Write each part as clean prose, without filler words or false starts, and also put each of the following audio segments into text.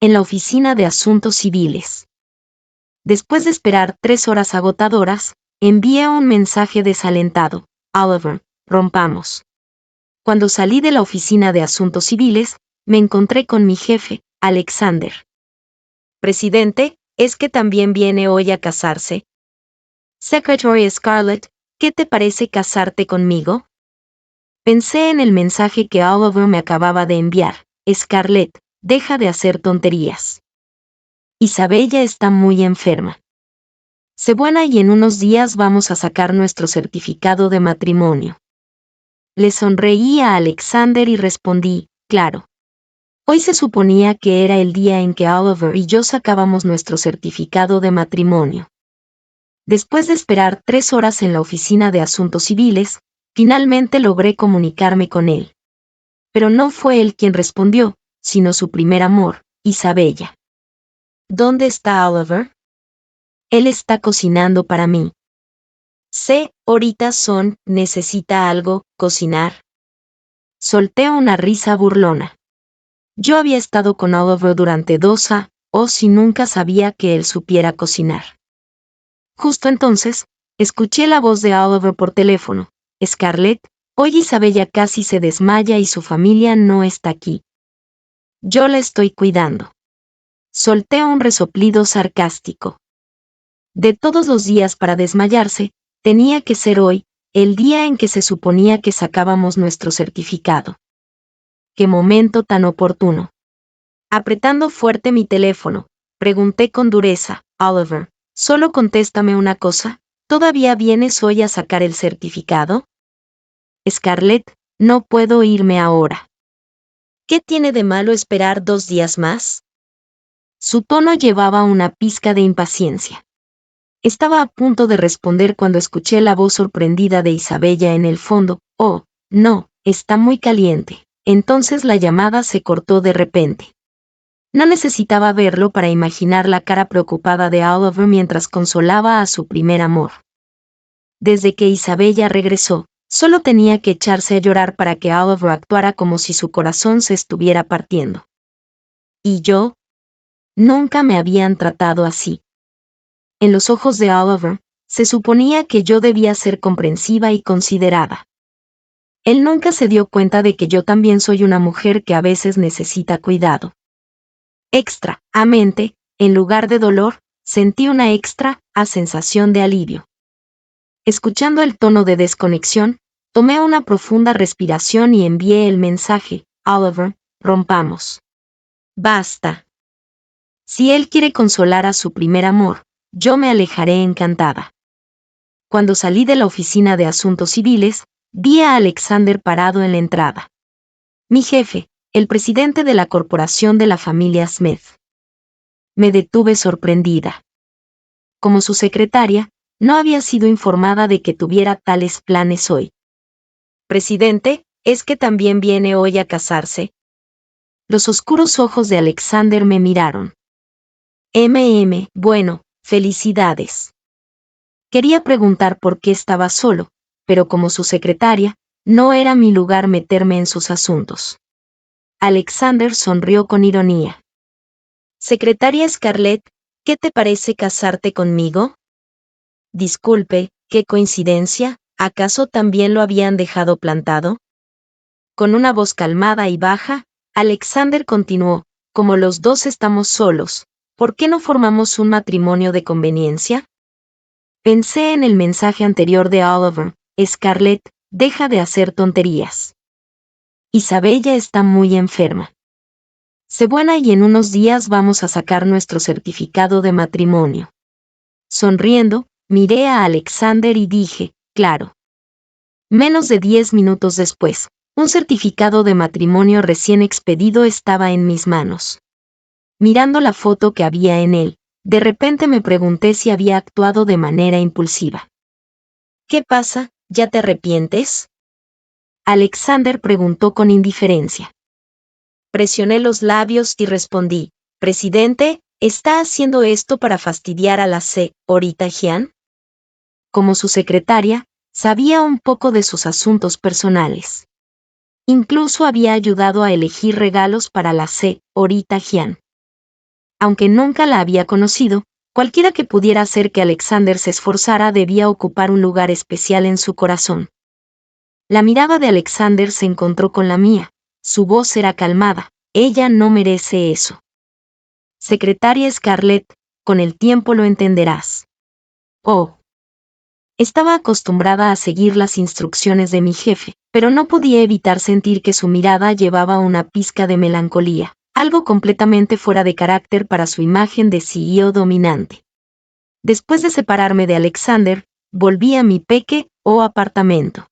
en la oficina de asuntos civiles. Después de esperar 3 horas agotadoras, envié un mensaje desalentado. Oliver, rompamos. Cuando salí de la oficina de asuntos civiles, me encontré con mi jefe, Alexander. Presidente, ¿es que también viene hoy a casarse? Secretary Scarlett, ¿qué te parece casarte conmigo? Pensé en el mensaje que Oliver me acababa de enviar. Scarlett, deja de hacer tonterías. Isabella está muy enferma. Sé buena y en unos días vamos a sacar nuestro certificado de matrimonio. Le sonreí a Alexander y respondí, claro. Hoy se suponía que era el día en que Oliver y yo sacábamos nuestro certificado de matrimonio. Después de esperar 3 horas en la oficina de asuntos civiles, finalmente logré comunicarme con él. Pero no fue él quien respondió, sino su primer amor, Isabella. ¿Dónde está Oliver? Él está cocinando para mí. Ahorita necesita algo, cocinar. Solté una risa burlona. Yo había estado con Oliver durante 2 años, y nunca sabía que él supiera cocinar. Justo entonces, escuché la voz de Oliver por teléfono. Scarlett, hoy Isabella casi se desmaya y su familia no está aquí. Yo la estoy cuidando. Solté un resoplido sarcástico. De todos los días para desmayarse, tenía que ser hoy, el día en que se suponía que sacábamos nuestro certificado. ¡Qué momento tan oportuno! Apretando fuerte mi teléfono, pregunté con dureza, Oliver, solo contéstame una cosa, ¿todavía vienes hoy a sacar el certificado? Scarlett, no puedo irme ahora. ¿Qué tiene de malo esperar 2 días más? Su tono llevaba una pizca de impaciencia. Estaba a punto de responder cuando escuché la voz sorprendida de Isabella en el fondo. Oh, no, está muy caliente. Entonces la llamada se cortó de repente. No necesitaba verlo para imaginar la cara preocupada de Oliver mientras consolaba a su primer amor. Desde que Isabella regresó, solo tenía que echarse a llorar para que Oliver actuara como si su corazón se estuviera partiendo. ¿Y yo? Nunca me habían tratado así. En los ojos de Oliver, se suponía que yo debía ser comprensiva y considerada. Él nunca se dio cuenta de que yo también soy una mujer que a veces necesita cuidado. Mente, en lugar de dolor, sentí una sensación de alivio. Escuchando el tono de desconexión, tomé una profunda respiración y envié el mensaje, Oliver, rompamos. Basta. Si él quiere consolar a su primer amor, yo me alejaré encantada. Cuando salí de la oficina de asuntos civiles, vi a Alexander parado en la entrada. Mi jefe, el presidente de la corporación de la familia Smith. Me detuve sorprendida. Como su secretaria, no había sido informada de que tuviera tales planes hoy. Presidente, ¿es que también viene hoy a casarse? Los oscuros ojos de Alexander me miraron. Bueno, felicidades. Quería preguntar por qué estaba solo, pero como su secretaria, no era mi lugar meterme en sus asuntos. Alexander sonrió con ironía. Secretaria Scarlett, ¿qué te parece casarte conmigo? Disculpe, qué coincidencia, ¿acaso también lo habían dejado plantado? Con una voz calmada y baja, Alexander continuó, como los dos estamos solos, ¿por qué no formamos un matrimonio de conveniencia? Pensé en el mensaje anterior de Oliver, Scarlett, deja de hacer tonterías. Isabella está muy enferma. Sé buena y en unos días vamos a sacar nuestro certificado de matrimonio. Sonriendo, miré a Alexander y dije, claro. Menos de 10 minutos después, un certificado de matrimonio recién expedido estaba en mis manos. Mirando la foto que había en él, de repente me pregunté si había actuado de manera impulsiva. ¿Qué pasa? ¿Ya te arrepientes? Alexander preguntó con indiferencia. Presioné los labios y respondí, Presidente, ¿está haciendo esto para fastidiar a la señorita Jian? Como su secretaria, sabía un poco de sus asuntos personales. Incluso había ayudado a elegir regalos para la señorita Jian. Aunque nunca la había conocido, cualquiera que pudiera hacer que Alexander se esforzara debía ocupar un lugar especial en su corazón. La mirada de Alexander se encontró con la mía. Su voz era calmada. Ella no merece eso. Secretaria Scarlett, con el tiempo lo entenderás. Oh. Estaba acostumbrada a seguir las instrucciones de mi jefe, pero no podía evitar sentir que su mirada llevaba una pizca de melancolía, algo completamente fuera de carácter para su imagen de CEO dominante. Después de separarme de Alexander, volví a mi apartamento.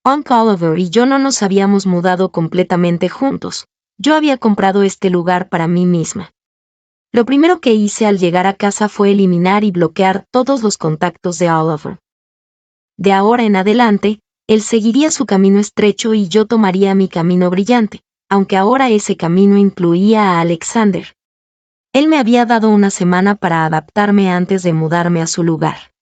Uncle Oliver y yo no nos habíamos mudado completamente juntos. Yo había comprado este lugar para mí misma. Lo primero que hice al llegar a casa fue eliminar y bloquear todos los contactos de Oliver. De ahora en adelante, él seguiría su camino estrecho y yo tomaría mi camino brillante, aunque ahora ese camino incluía a Alexander. Él me había dado una semana para adaptarme antes de mudarme a su lugar.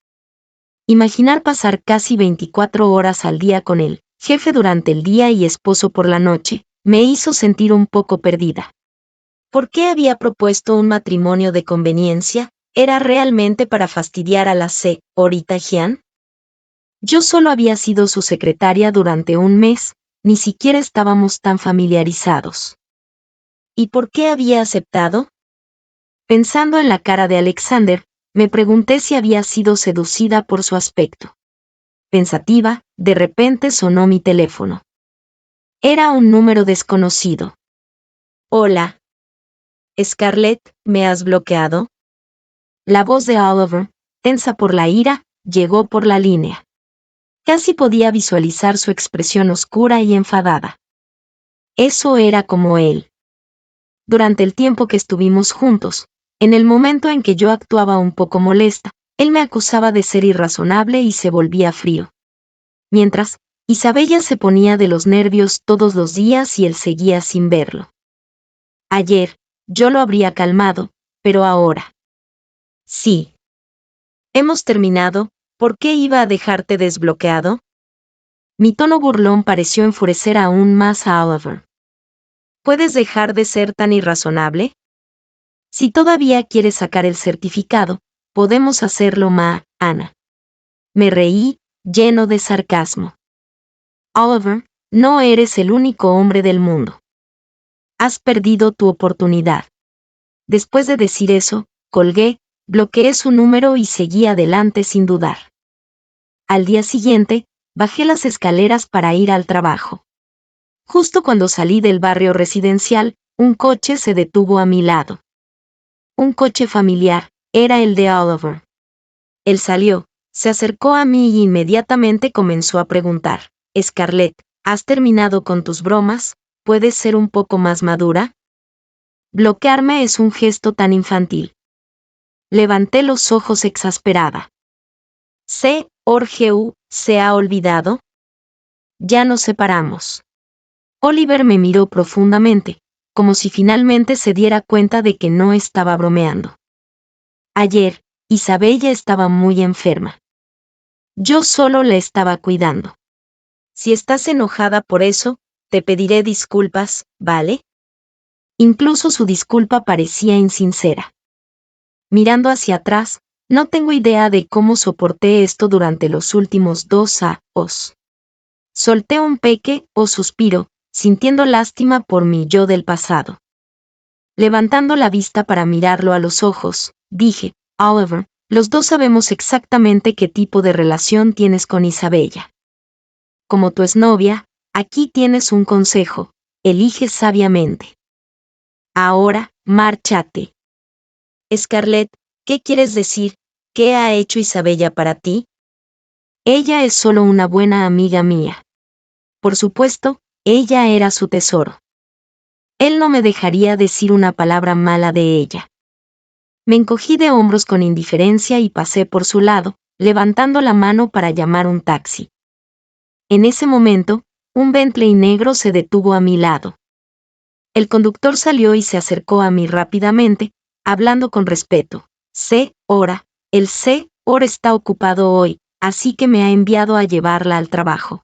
Imaginar pasar casi 24 horas al día con él, jefe durante el día y esposo por la noche, me hizo sentir un poco perdida. ¿Por qué había propuesto un matrimonio de conveniencia? ¿Era realmente para fastidiar a la señorita Jian? Yo solo había sido su secretaria durante un mes, ni siquiera estábamos tan familiarizados. ¿Y por qué había aceptado? Pensando en la cara de Alexander, me pregunté si había sido seducida por su aspecto. Pensativa, de repente sonó mi teléfono. Era un número desconocido. Hola. Scarlett, ¿me has bloqueado? La voz de Oliver, tensa por la ira, llegó por la línea. Casi podía visualizar su expresión oscura y enfadada. Eso era como él. Durante el tiempo que estuvimos juntos, en el momento en que yo actuaba un poco molesta, él me acusaba de ser irrazonable y se volvía frío. Mientras, Isabella se ponía de los nervios todos los días y él seguía sin verlo. Ayer, yo lo habría calmado, pero ahora. Sí. Hemos terminado, ¿por qué iba a dejarte desbloqueado? Mi tono burlón pareció enfurecer aún más a Oliver. ¿Puedes dejar de ser tan irrazonable? Si todavía quieres sacar el certificado, podemos hacerlo Ana. Me reí, lleno de sarcasmo. Oliver, no eres el único hombre del mundo. Has perdido tu oportunidad. Después de decir eso, colgué, bloqueé su número y seguí adelante sin dudar. Al día siguiente, bajé las escaleras para ir al trabajo. Justo cuando salí del barrio residencial, un coche se detuvo a mi lado. Un coche familiar, era el de Oliver. Él salió, se acercó a mí y inmediatamente comenzó a preguntar, Scarlett, ¿has terminado con tus bromas? ¿Puedes ser un poco más madura? Bloquearme es un gesto tan infantil. Levanté los ojos exasperada. ¿Se ha olvidado? Ya nos separamos. Oliver me miró profundamente, como si finalmente se diera cuenta de que no estaba bromeando. Ayer, Isabella estaba muy enferma. Yo solo la estaba cuidando. Si estás enojada por eso, te pediré disculpas, ¿vale? Incluso su disculpa parecía insincera. Mirando hacia atrás, no tengo idea de cómo soporté esto durante los últimos 2 años. Solté un suspiro, sintiendo lástima por mi yo del pasado. Levantando la vista para mirarlo a los ojos, dije, Oliver, los dos sabemos exactamente qué tipo de relación tienes con Isabella. Como tu exnovia, aquí tienes un consejo, elige sabiamente. Ahora, márchate. Scarlett, ¿qué quieres decir? ¿Qué ha hecho Isabella para ti? Ella es solo una buena amiga mía. Por supuesto, ella era su tesoro. Él no me dejaría decir una palabra mala de ella. Me encogí de hombros con indiferencia y pasé por su lado, levantando la mano para llamar un taxi. En ese momento, un Bentley negro se detuvo a mi lado. El conductor salió y se acercó a mí rápidamente, hablando con respeto. El señor está ocupado hoy, así que me ha enviado a llevarla al trabajo.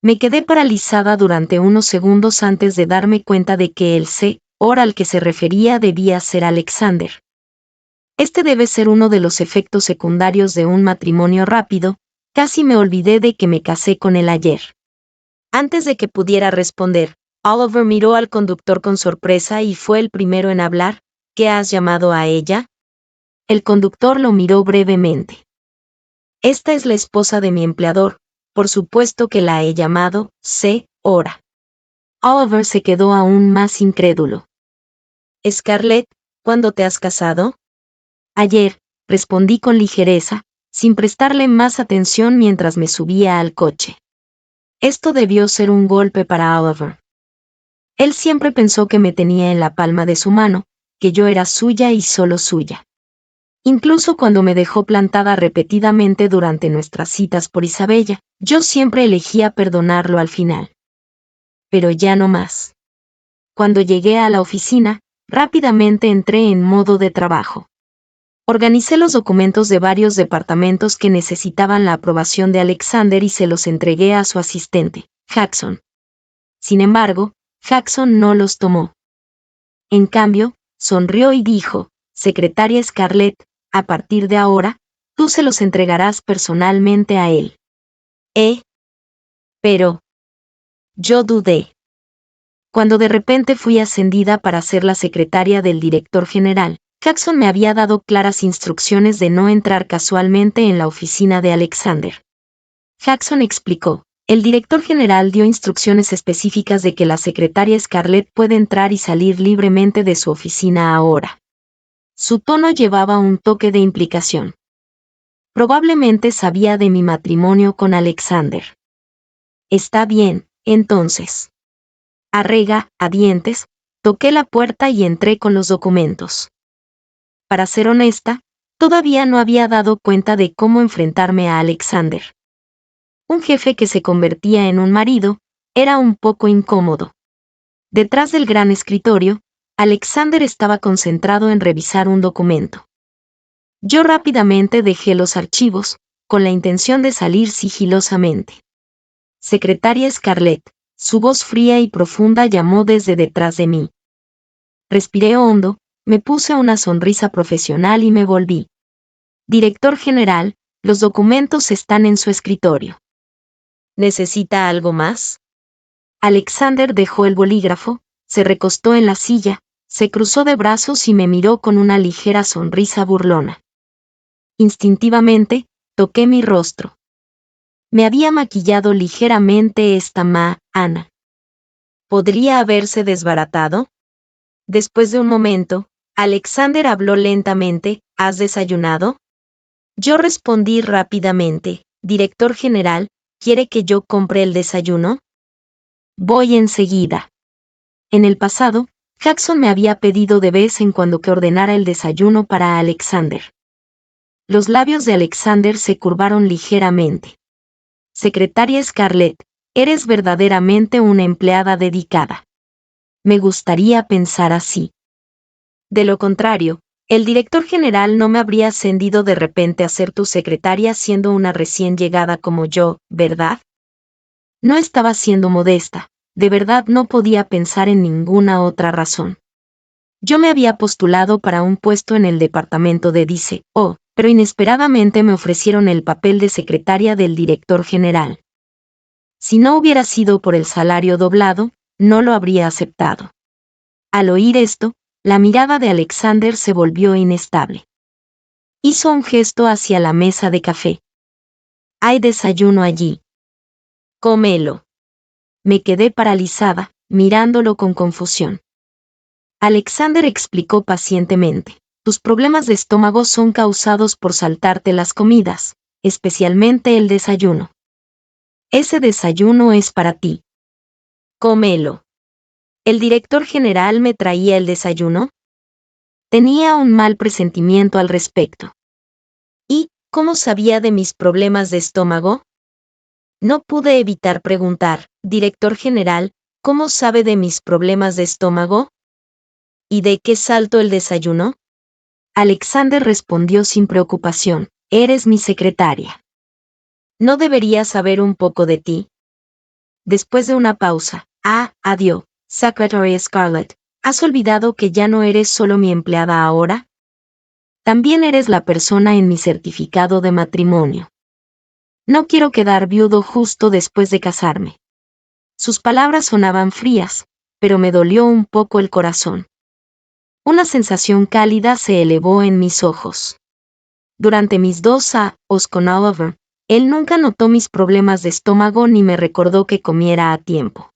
Me quedé paralizada durante unos segundos antes de darme cuenta de que el señor al que se refería debía ser Alexander. Este debe ser uno de los efectos secundarios de un matrimonio rápido. Casi me olvidé de que me casé con él ayer. Antes de que pudiera responder, Oliver miró al conductor con sorpresa y fue el primero en hablar. ¿Qué has llamado a ella? El conductor lo miró brevemente. Esta es la esposa de mi empleador, por supuesto que la he llamado, Ora. Oliver se quedó aún más incrédulo. Scarlett, ¿cuándo te has casado? Ayer, respondí con ligereza, sin prestarle más atención mientras me subía al coche. Esto debió ser un golpe para Oliver. Él siempre pensó que me tenía en la palma de su mano, que yo era suya y solo suya. Incluso cuando me dejó plantada repetidamente durante nuestras citas por Isabella, yo siempre elegía perdonarlo al final. Pero ya no más. Cuando llegué a la oficina, rápidamente entré en modo de trabajo. Organicé los documentos de varios departamentos que necesitaban la aprobación de Alexander y se los entregué a su asistente, Jackson. Sin embargo, Jackson no los tomó. En cambio, sonrió y dijo, Secretaria Scarlett, a partir de ahora, tú se los entregarás personalmente a él. Pero yo dudé. Cuando de repente fui ascendida para ser la secretaria del director general, Jackson me había dado claras instrucciones de no entrar casualmente en la oficina de Alexander. Jackson explicó, el director general dio instrucciones específicas de que la secretaria Scarlett puede entrar y salir libremente de su oficina ahora. Su tono llevaba un toque de implicación. Probablemente sabía de mi matrimonio con Alexander. Está bien, entonces. A dientes, toqué la puerta y entré con los documentos. Para ser honesta, todavía no había dado cuenta de cómo enfrentarme a Alexander. Un jefe que se convertía en un marido, era un poco incómodo. Detrás del gran escritorio, Alexander estaba concentrado en revisar un documento. Yo rápidamente dejé los archivos, con la intención de salir sigilosamente. Secretaria Scarlett, su voz fría y profunda llamó desde detrás de mí. Respiré hondo, me puse una sonrisa profesional y me volví. Director general, los documentos están en su escritorio. ¿Necesita algo más? Alexander dejó el bolígrafo, se recostó en la silla, se cruzó de brazos y me miró con una ligera sonrisa burlona. Instintivamente, toqué mi rostro. Me había maquillado ligeramente esta mañana. ¿Podría haberse desbaratado? Después de un momento, Alexander habló lentamente, ¿has desayunado? Yo respondí rápidamente, Director general, ¿quiere que yo compre el desayuno? Voy enseguida. En el pasado, Jackson me había pedido de vez en cuando que ordenara el desayuno para Alexander. Los labios de Alexander se curvaron ligeramente. Secretaria Scarlett, eres verdaderamente una empleada dedicada. Me gustaría pensar así. De lo contrario, el director general no me habría ascendido de repente a ser tu secretaria siendo una recién llegada como yo, ¿verdad? No estaba siendo modesta, de verdad no podía pensar en ninguna otra razón. Yo me había postulado para un puesto en el departamento de DCO, pero inesperadamente me ofrecieron el papel de secretaria del director general. Si no hubiera sido por el salario doblado, no lo habría aceptado. Al oír esto, la mirada de Alexander se volvió inestable. Hizo un gesto hacia la mesa de café. Hay desayuno allí. Cómelo. Me quedé paralizada, mirándolo con confusión. Alexander explicó pacientemente. Tus problemas de estómago son causados por saltarte las comidas, especialmente el desayuno. Ese desayuno es para ti. Cómelo. ¿El director general me traía el desayuno? Tenía un mal presentimiento al respecto. ¿Y cómo sabía de mis problemas de estómago? No pude evitar preguntar, director general, ¿cómo sabe de mis problemas de estómago? ¿Y de qué salto el desayuno? Alexander respondió sin preocupación, eres mi secretaria. ¿No debería saber un poco de ti? Después de una pausa, adiós, Secretary Scarlett, ¿Has olvidado que ya no eres solo mi empleada ahora? También eres la persona en mi certificado de matrimonio. No quiero quedar viudo justo después de casarme. Sus palabras sonaban frías, pero me dolió un poco el corazón. Una sensación cálida se elevó en mis ojos. Durante mis 2 años con Oliver, él nunca notó mis problemas de estómago ni me recordó que comiera a tiempo.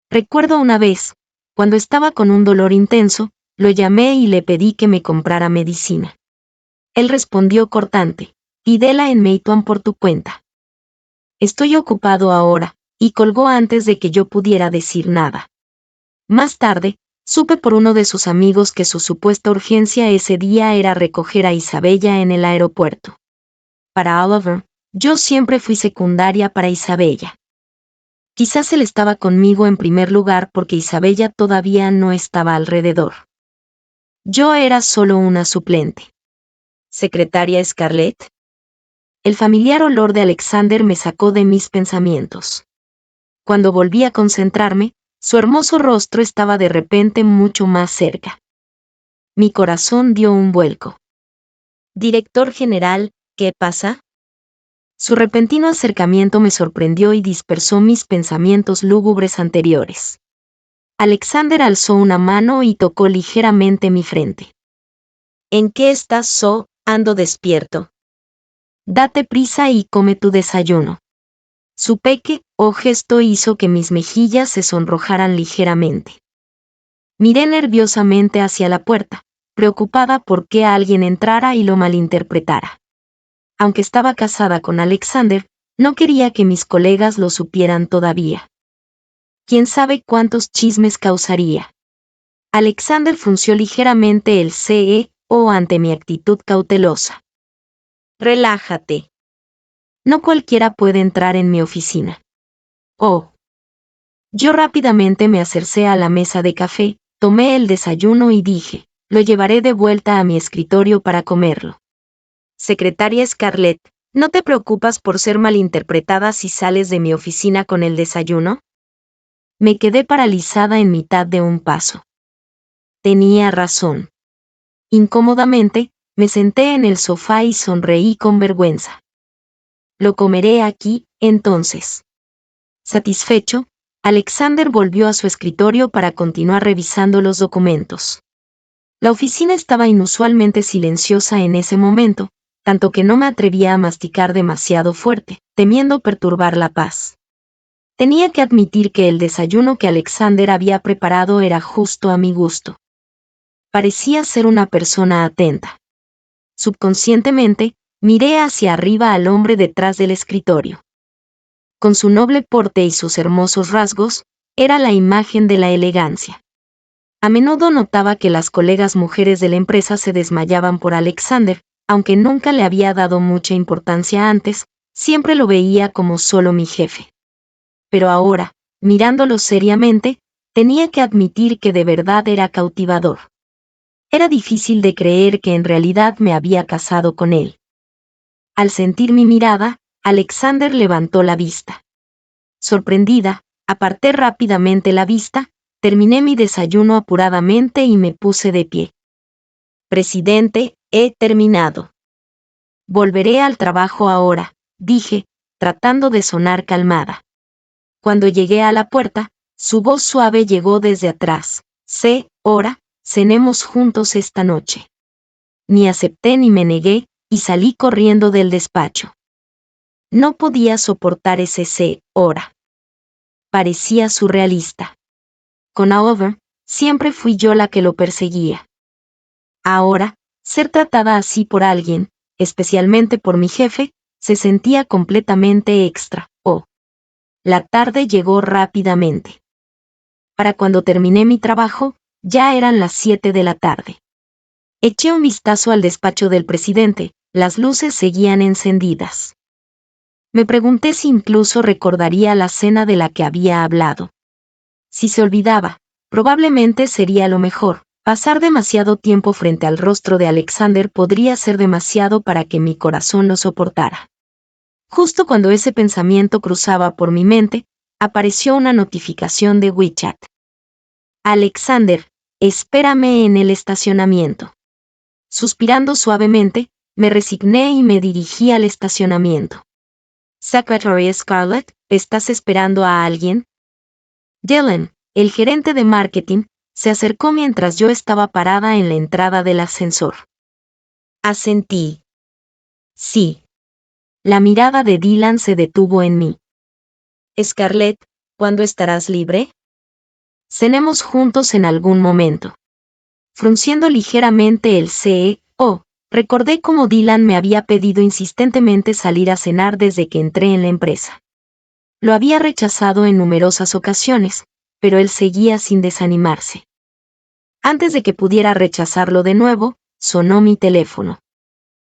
Recuerdo una vez, cuando estaba con un dolor intenso, lo llamé y le pedí que me comprara medicina. Él respondió cortante: pídela en Meituan por tu cuenta. Estoy ocupado ahora, y colgó antes de que yo pudiera decir nada. Más tarde, supe por uno de sus amigos que su supuesta urgencia ese día era recoger a Isabella en el aeropuerto. Para Oliver, yo siempre fui secundaria para Isabella. Quizás él estaba conmigo en primer lugar porque Isabella todavía no estaba alrededor. Yo era solo una suplente. ¿Secretaria Scarlett? El familiar olor de Alexander me sacó de mis pensamientos. Cuando volví a concentrarme, su hermoso rostro estaba de repente mucho más cerca. Mi corazón dio un vuelco. Director general, ¿qué pasa? Su repentino acercamiento me sorprendió y dispersó mis pensamientos lúgubres anteriores. Alexander alzó una mano y tocó ligeramente mi frente. ¿En qué estás, ando despierto? Date prisa y come tu desayuno. Su gesto hizo que mis mejillas se sonrojaran ligeramente. Miré nerviosamente hacia la puerta, preocupada por que alguien entrara y lo malinterpretara. Aunque estaba casada con Alexander, no quería que mis colegas lo supieran todavía. ¿Quién sabe cuántos chismes causaría? Alexander frunció ligeramente el CEO ante mi actitud cautelosa. Relájate. No cualquiera puede entrar en mi oficina. Yo rápidamente me acercé a la mesa de café, tomé el desayuno y dije, lo llevaré de vuelta a mi escritorio para comerlo. Secretaria Scarlett, ¿no te preocupas por ser malinterpretada si sales de mi oficina con el desayuno? Me quedé paralizada en mitad de un paso. Tenía razón. Incómodamente, me senté en el sofá y sonreí con vergüenza. Lo comeré aquí, entonces. Satisfecho, Alexander volvió a su escritorio para continuar revisando los documentos. La oficina estaba inusualmente silenciosa en ese momento, tanto que no me atrevía a masticar demasiado fuerte, temiendo perturbar la paz. Tenía que admitir que el desayuno que Alexander había preparado era justo a mi gusto. Parecía ser una persona atenta. Subconscientemente, miré hacia arriba al hombre detrás del escritorio. Con su noble porte y sus hermosos rasgos, era la imagen de la elegancia. A menudo notaba que las colegas mujeres de la empresa se desmayaban por Alexander, aunque nunca le había dado mucha importancia antes, siempre lo veía como solo mi jefe. Pero ahora, mirándolo seriamente, tenía que admitir que de verdad era cautivador. Era difícil de creer que en realidad me había casado con él. Al sentir mi mirada, Alexander levantó la vista. Sorprendida, aparté rápidamente la vista, terminé mi desayuno apuradamente y me puse de pie. Presidente, he terminado. Volveré al trabajo ahora, dije, tratando de sonar calmada. Cuando llegué a la puerta, su voz suave llegó desde atrás. Cenemos juntos esta noche. Ni acepté ni me negué, y salí corriendo del despacho. No podía soportar ese Parecía surrealista. Con Oliver, siempre fui yo la que lo perseguía. Ahora, ser tratada así por alguien, especialmente por mi jefe, se sentía completamente extra. La tarde llegó rápidamente. Para cuando terminé mi trabajo, ya eran las 7 de la tarde. Eché un vistazo al despacho del presidente, las luces seguían encendidas. Me pregunté si incluso recordaría la cena de la que había hablado. Si se olvidaba, probablemente sería lo mejor. Pasar demasiado tiempo frente al rostro de Alexander podría ser demasiado para que mi corazón lo soportara. Justo cuando ese pensamiento cruzaba por mi mente, apareció una notificación de WeChat. Alexander, Espérame en el estacionamiento. Suspirando suavemente, me resigné y me dirigí al estacionamiento. Secretary Scarlett, ¿estás esperando a alguien? Dylan, el gerente de marketing, se acercó mientras yo estaba parada en la entrada del ascensor. Asentí. Sí. La mirada de Dylan se detuvo en mí. Scarlett, ¿cuándo estarás libre? Cenemos juntos en algún momento. Frunciendo ligeramente el CEO, recordé cómo Dylan me había pedido insistentemente salir a cenar desde que entré en la empresa. Lo había rechazado en numerosas ocasiones, pero él seguía sin desanimarse. Antes de que pudiera rechazarlo de nuevo, sonó mi teléfono.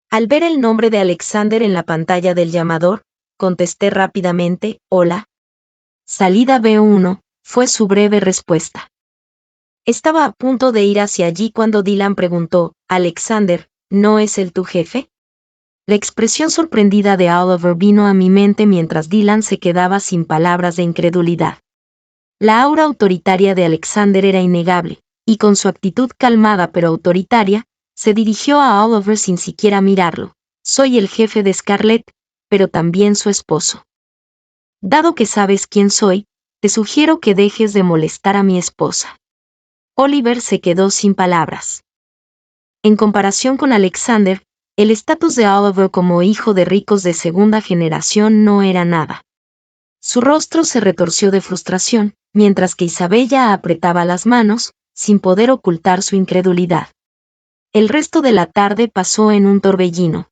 Al ver el nombre de Alexander en la pantalla del llamador, contesté rápidamente, «Hola». «Salida B1», fue su breve respuesta. Estaba a punto de ir hacia allí cuando Dylan preguntó, «Alexander, ¿no es él tu jefe?». La expresión sorprendida de Oliver vino a mi mente mientras Dylan se quedaba sin palabras de incredulidad. La aura autoritaria de Alexander era innegable, y con su actitud calmada pero autoritaria, se dirigió a Oliver sin siquiera mirarlo. «Soy el jefe de Scarlett, pero también su esposo. Dado que sabes quién soy, te sugiero que dejes de molestar a mi esposa». Oliver se quedó sin palabras. En comparación con Alexander, el estatus de Oliver como hijo de ricos de segunda generación no era nada. Su rostro se retorció de frustración, mientras que Isabella apretaba las manos, sin poder ocultar su incredulidad. El resto de la tarde pasó en un torbellino.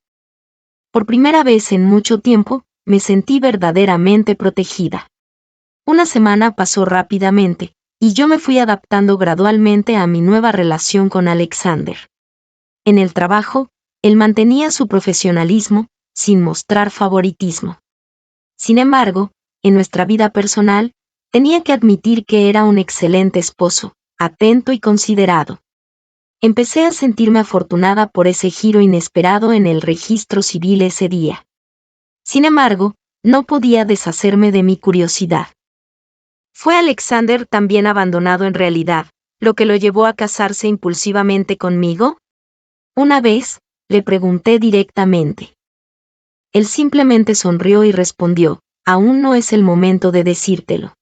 Por primera vez en mucho tiempo, me sentí verdaderamente protegida. Una semana pasó rápidamente, y yo me fui adaptando gradualmente a mi nueva relación con Alexander. En el trabajo, él mantenía su profesionalismo, sin mostrar favoritismo. Sin embargo, en nuestra vida personal, tenía que admitir que era un excelente esposo, atento y considerado. Empecé a sentirme afortunada por ese giro inesperado en el registro civil ese día. Sin embargo, no podía deshacerme de mi curiosidad. ¿Fue Alexander también abandonado en realidad, lo que lo llevó a casarse impulsivamente conmigo? Una vez, le pregunté directamente. Él simplemente sonrió y respondió, «Aún no es el momento de decírtelo».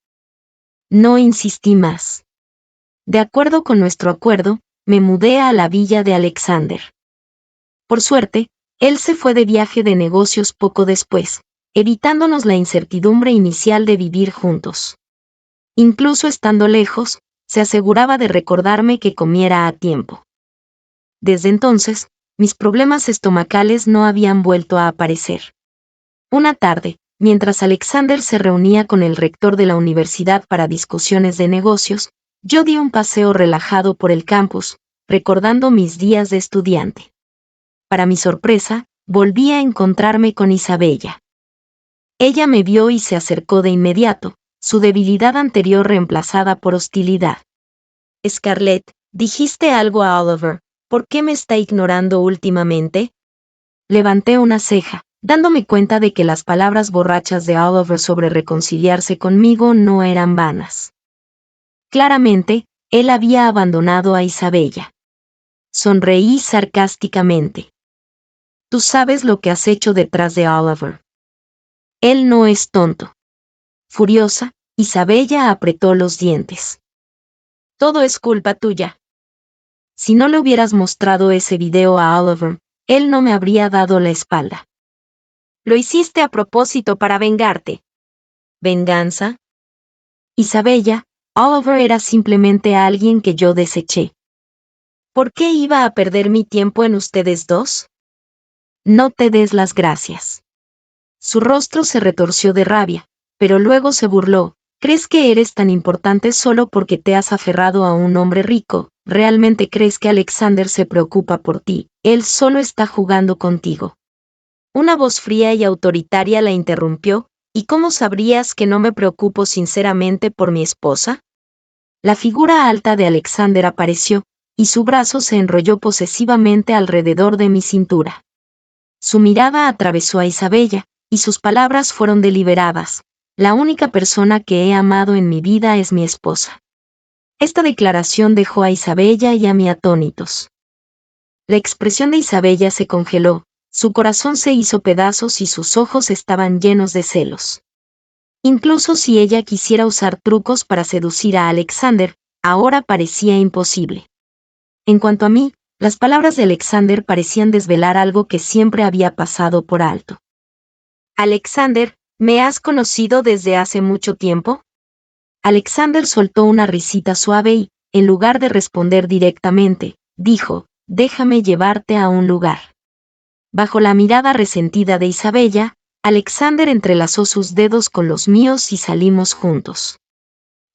No insistí más. De acuerdo con nuestro acuerdo, me mudé a la villa de Alexander. Por suerte, él se fue de viaje de negocios poco después, evitándonos la incertidumbre inicial de vivir juntos. Incluso estando lejos, se aseguraba de recordarme que comiera a tiempo. Desde entonces, mis problemas estomacales no habían vuelto a aparecer. Una tarde, mientras Alexander se reunía con el rector de la universidad para discusiones de negocios, yo di un paseo relajado por el campus, recordando mis días de estudiante. Para mi sorpresa, volví a encontrarme con Isabella. Ella me vio y se acercó de inmediato, su debilidad anterior reemplazada por hostilidad. «Scarlett, dijiste algo a Oliver, ¿por qué me está ignorando últimamente?» Levanté una ceja, dándome cuenta de que las palabras borrachas de Oliver sobre reconciliarse conmigo no eran vanas. Claramente, él había abandonado a Isabella. Sonreí sarcásticamente. «Tú sabes lo que has hecho detrás de Oliver. Él no es tonto». Furiosa, Isabella apretó los dientes. «Todo es culpa tuya. Si no le hubieras mostrado ese video a Oliver, él no me habría dado la espalda. Lo hiciste a propósito para vengarte». ¿Venganza? Isabella, Oliver era simplemente alguien que yo deseché. ¿Por qué iba a perder mi tiempo en ustedes dos? No te des las gracias. Su rostro se retorció de rabia, pero luego se burló. ¿Crees que eres tan importante solo porque te has aferrado a un hombre rico? ¿Realmente crees que Alexander se preocupa por ti? Él solo está jugando contigo. Una voz fría y autoritaria la interrumpió. ¿Y cómo sabrías que no me preocupo sinceramente por mi esposa? La figura alta de Alexander apareció, y su brazo se enrolló posesivamente alrededor de mi cintura. Su mirada atravesó a Isabella, y sus palabras fueron deliberadas. La única persona que he amado en mi vida es mi esposa. Esta declaración dejó a Isabella y a mí atónitos. La expresión de Isabella se congeló, su corazón se hizo pedazos y sus ojos estaban llenos de celos. Incluso si ella quisiera usar trucos para seducir a Alexander, ahora parecía imposible. En cuanto a mí, las palabras de Alexander parecían desvelar algo que siempre había pasado por alto. Alexander, ¿me has conocido desde hace mucho tiempo? Alexander soltó una risita suave y, en lugar de responder directamente, dijo, déjame llevarte a un lugar. Bajo la mirada resentida de Isabella, Alexander entrelazó sus dedos con los míos y salimos juntos.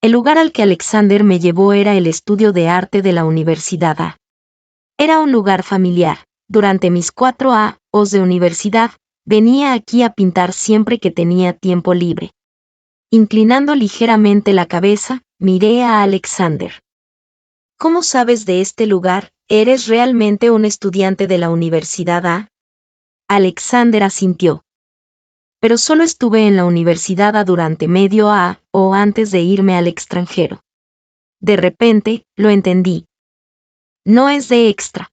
El lugar al que Alexander me llevó era el estudio de arte de la Universidad A. Era un lugar familiar. Durante mis 4 años de universidad, venía aquí a pintar siempre que tenía tiempo libre. Inclinando ligeramente la cabeza, miré a Alexander. ¿Cómo sabes de este lugar? ¿Eres realmente un estudiante de la Universidad A? Alexander asintió. Pero solo estuve en la Universidad A durante medio año o antes de irme al extranjero. De repente, lo entendí. No es de extra,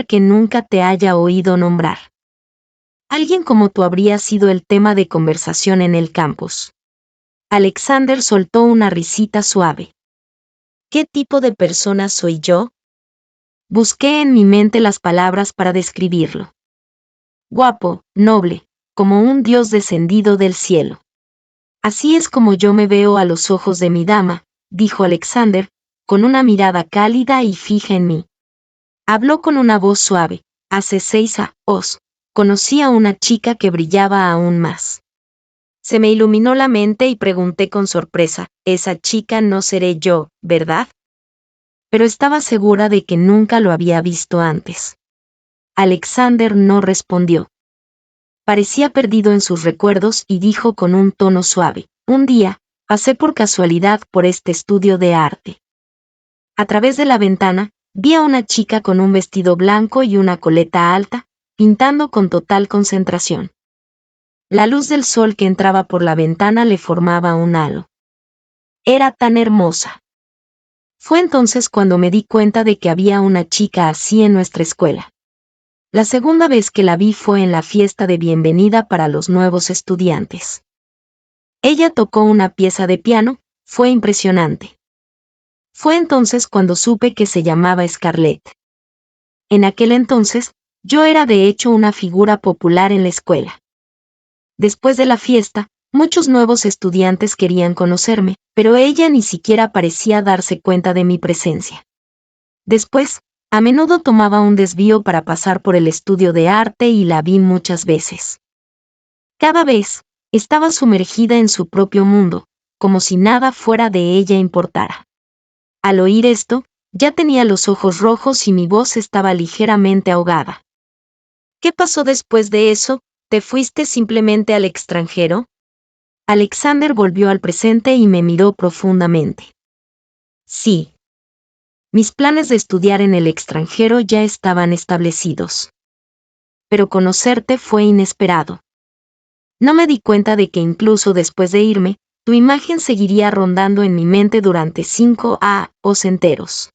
que nunca te haya oído nombrar. Alguien como tú habría sido el tema de conversación en el campus. Alexander soltó una risita suave. ¿Qué tipo de persona soy yo? Busqué en mi mente las palabras para describirlo. Guapo, noble, como un dios descendido del cielo. Así es como yo me veo a los ojos de mi dama, dijo Alexander, con una mirada cálida y fija en mí. Habló con una voz suave. Hace 6 años, conocí a una chica que brillaba aún más. Se me iluminó la mente y pregunté con sorpresa, esa chica no seré yo, ¿verdad? Pero estaba segura de que nunca lo había visto antes. Alexander no respondió. Parecía perdido en sus recuerdos y dijo con un tono suave, un día, pasé por casualidad por este estudio de arte. A través de la ventana, vi a una chica con un vestido blanco y una coleta alta, pintando con total concentración. La luz del sol que entraba por la ventana le formaba un halo. Era tan hermosa. Fue entonces cuando me di cuenta de que había una chica así en nuestra escuela. La segunda vez que la vi fue en la fiesta de bienvenida para los nuevos estudiantes. Ella tocó una pieza de piano, fue impresionante. Fue entonces cuando supe que se llamaba Scarlett. En aquel entonces, yo era de hecho una figura popular en la escuela. Después de la fiesta, muchos nuevos estudiantes querían conocerme, pero ella ni siquiera parecía darse cuenta de mi presencia. Después, a menudo tomaba un desvío para pasar por el estudio de arte y la vi muchas veces. Cada vez, estaba sumergida en su propio mundo, como si nada fuera de ella importara. Al oír esto, ya tenía los ojos rojos y mi voz estaba ligeramente ahogada. ¿Qué pasó después de eso? ¿Te fuiste simplemente al extranjero? Alexander volvió al presente y me miró profundamente. Sí. Mis planes de estudiar en el extranjero ya estaban establecidos. Pero conocerte fue inesperado. No me di cuenta de que incluso después de irme, tu imagen seguiría rondando en mi mente durante 5 años enteros.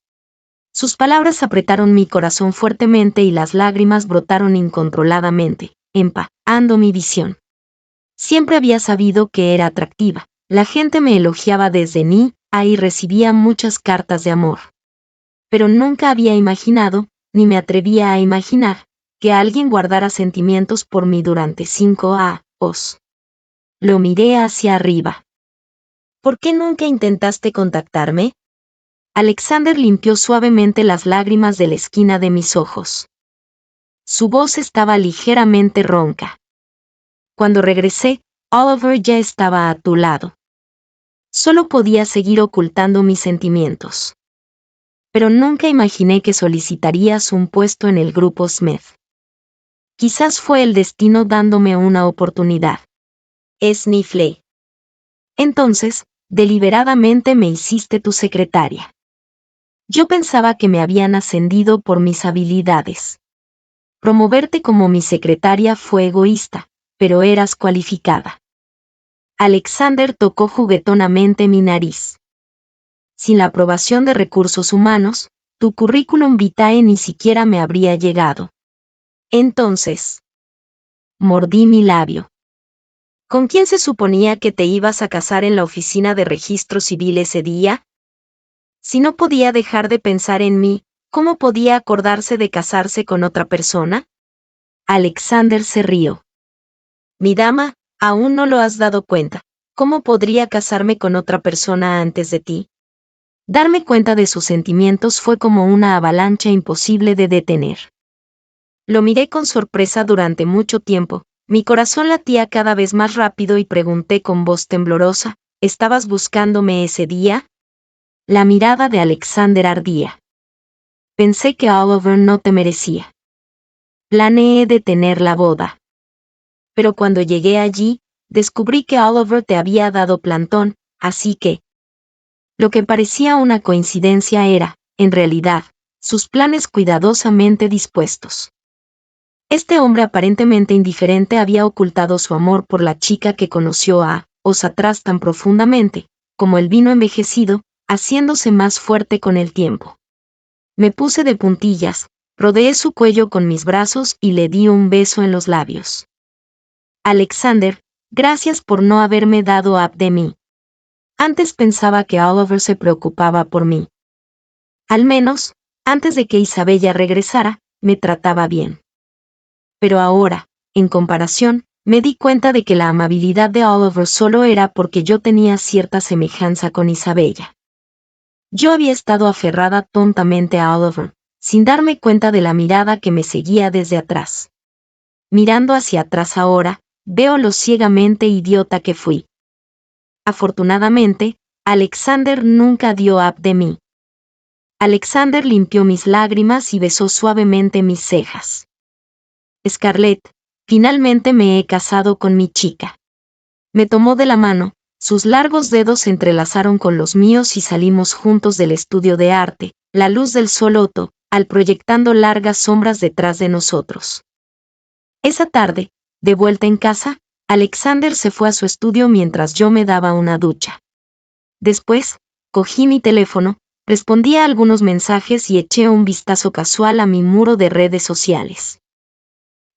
Sus palabras apretaron mi corazón fuertemente y las lágrimas brotaron incontroladamente, empapando mi visión. Siempre había sabido que era atractiva. La gente me elogiaba desde niña y recibía muchas cartas de amor. Pero nunca había imaginado, ni me atrevía a imaginar, que alguien guardara sentimientos por mí durante 5 años. Lo miré hacia arriba. ¿Por qué nunca intentaste contactarme? Alexander limpió suavemente las lágrimas de la esquina de mis ojos. Su voz estaba ligeramente ronca. Cuando regresé, Oliver ya estaba a tu lado. Solo podía seguir ocultando mis sentimientos. Pero nunca imaginé que solicitarías un puesto en el grupo Smith. Quizás fue el destino dándome una oportunidad. Sniffle. Entonces, deliberadamente me hiciste tu secretaria. Yo pensaba que me habían ascendido por mis habilidades. Promoverte como mi secretaria fue egoísta, pero eras cualificada. Alexander tocó juguetonamente mi nariz. Sin la aprobación de recursos humanos, tu currículum vitae ni siquiera me habría llegado. Entonces, mordí mi labio. ¿Con quién se suponía que te ibas a casar en la oficina de registro civil ese día? Si no podía dejar de pensar en mí, ¿cómo podía acordarse de casarse con otra persona? Alexander se rió. Mi dama, aún no lo has dado cuenta. ¿Cómo podría casarme con otra persona antes de ti? Darme cuenta de sus sentimientos fue como una avalancha imposible de detener. Lo miré con sorpresa durante mucho tiempo, mi corazón latía cada vez más rápido y pregunté con voz temblorosa, ¿estabas buscándome ese día? La mirada de Alexander ardía. Pensé que Oliver no te merecía. Planeé detener la boda. Pero cuando llegué allí, descubrí que Oliver te había dado plantón, así que... Lo que parecía una coincidencia era, en realidad, sus planes cuidadosamente dispuestos. Este hombre aparentemente indiferente había ocultado su amor por la chica que conoció años atrás tan profundamente, como el vino envejecido, haciéndose más fuerte con el tiempo. Me puse de puntillas, rodeé su cuello con mis brazos y le di un beso en los labios. Alexander, gracias por no haberme dado de mí. Antes pensaba que Oliver se preocupaba por mí. Al menos, antes de que Isabella regresara, me trataba bien. Pero ahora, en comparación, me di cuenta de que la amabilidad de Oliver solo era porque yo tenía cierta semejanza con Isabella. Yo había estado aferrada tontamente a Oliver, sin darme cuenta de la mirada que me seguía desde atrás. Mirando hacia atrás ahora, veo lo ciegamente idiota que fui. Afortunadamente, Alexander nunca dio de mí. Alexander limpió mis lágrimas y besó suavemente mis cejas. Scarlett, finalmente me he casado con mi chica. Me tomó de la mano, sus largos dedos se entrelazaron con los míos y salimos juntos del estudio de arte, la luz del sol al proyectando largas sombras detrás de nosotros. Esa tarde, de vuelta en casa, Alexander se fue a su estudio mientras yo me daba una ducha. Después, cogí mi teléfono, respondí a algunos mensajes y eché un vistazo casual a mi muro de redes sociales.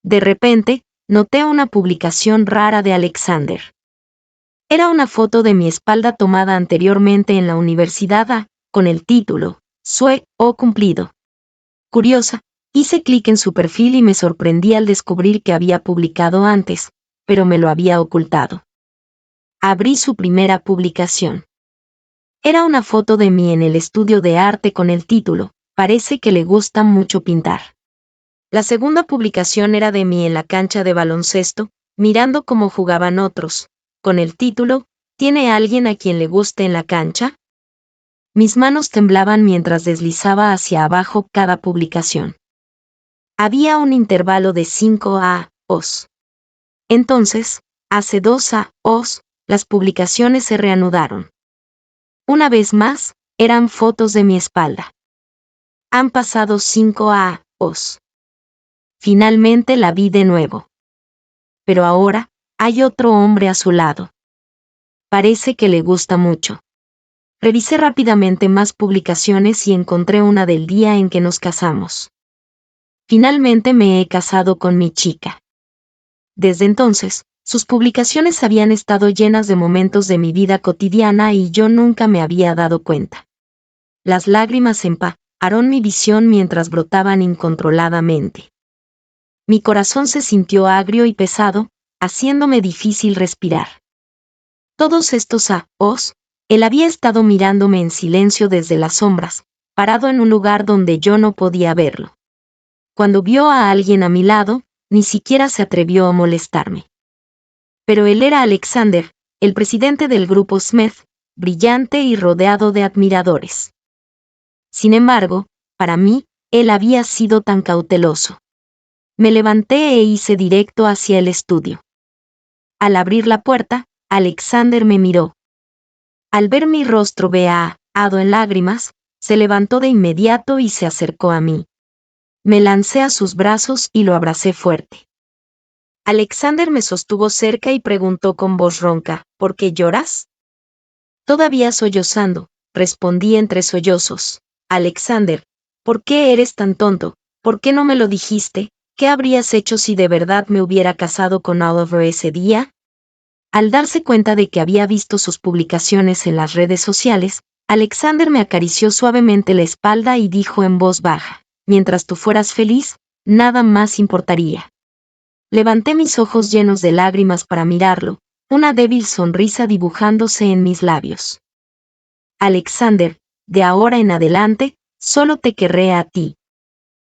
De repente, noté una publicación rara de Alexander. Era una foto de mi espalda tomada anteriormente en la universidad con el título, Sue o cumplido. Curiosa, hice clic en su perfil y me sorprendí al descubrir que había publicado antes, pero me lo había ocultado. Abrí su primera publicación. Era una foto de mí en el estudio de arte con el título, parece que le gusta mucho pintar. La segunda publicación era de mí en la cancha de baloncesto, mirando cómo jugaban otros, con el título, ¿tiene alguien a quien le guste en la cancha? Mis manos temblaban mientras deslizaba hacia abajo cada publicación. Había un intervalo de 5 años. Entonces, hace 2 años, las publicaciones se reanudaron. Una vez más, eran fotos de mi espalda. Han pasado 5 años. Finalmente la vi de nuevo. Pero ahora, hay otro hombre a su lado. Parece que le gusta mucho. Revisé rápidamente más publicaciones y encontré una del día en que nos casamos. Finalmente me he casado con mi chica. Desde entonces, sus publicaciones habían estado llenas de momentos de mi vida cotidiana y yo nunca me había dado cuenta. Las lágrimas empañaron mi visión mientras brotaban incontroladamente. Mi corazón se sintió agrio y pesado, haciéndome difícil respirar. Todos estos años, él había estado mirándome en silencio desde las sombras, parado en un lugar donde yo no podía verlo. Cuando vio a alguien a mi lado, ni siquiera se atrevió a molestarme. Pero él era Alexander, el presidente del grupo Smith, brillante y rodeado de admiradores. Sin embargo, para mí, él había sido tan cauteloso. Me levanté e hice directo hacia el estudio. Al abrir la puerta, Alexander me miró. Al ver mi rostro bañado en lágrimas, se levantó de inmediato y se acercó a mí. Me lancé a sus brazos y lo abracé fuerte. Alexander me sostuvo cerca y preguntó con voz ronca, ¿por qué lloras? Todavía sollozando, respondí entre sollozos. Alexander, ¿por qué eres tan tonto? ¿Por qué no me lo dijiste? ¿Qué habrías hecho si de verdad me hubiera casado con Oliver ese día? Al darse cuenta de que había visto sus publicaciones en las redes sociales, Alexander me acarició suavemente la espalda y dijo en voz baja, mientras tú fueras feliz, nada más importaría. Levanté mis ojos llenos de lágrimas para mirarlo, una débil sonrisa dibujándose en mis labios. Alexander, de ahora en adelante, solo te querré a ti.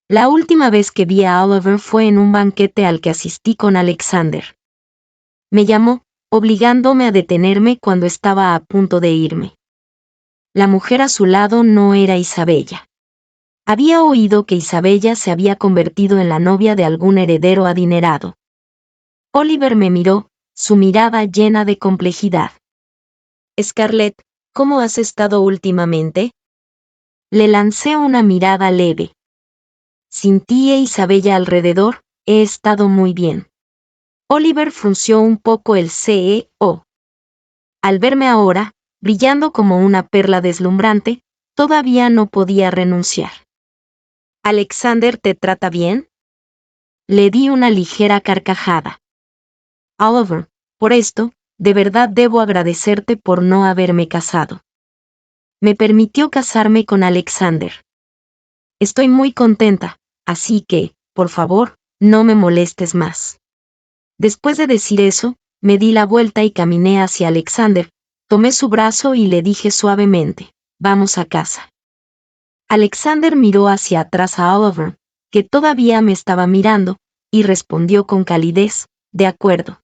La última vez que vi a Oliver fue en un banquete al que asistí con Alexander. Me llamó, obligándome a detenerme cuando estaba a punto de irme. La mujer a su lado no era Isabella. Había oído que Isabella se había convertido en la novia de algún heredero adinerado. Oliver me miró, su mirada llena de complejidad. Scarlett, ¿cómo has estado últimamente? Le lancé una mirada leve. Sin ti e Isabella alrededor, he estado muy bien. Oliver frunció un poco el ceño. Al verme ahora, brillando como una perla deslumbrante, todavía no podía renunciar. ¿Alexander te trata bien? Le di una ligera carcajada. Oliver, por esto, de verdad debo agradecerte por no haberme casado. Me permitió casarme con Alexander. Estoy muy contenta, así que, por favor, no me molestes más. Después de decir eso, me di la vuelta y caminé hacia Alexander, tomé su brazo y le dije suavemente, vamos a casa. Alexander miró hacia atrás a Oliver, que todavía me estaba mirando, y respondió con calidez, de acuerdo.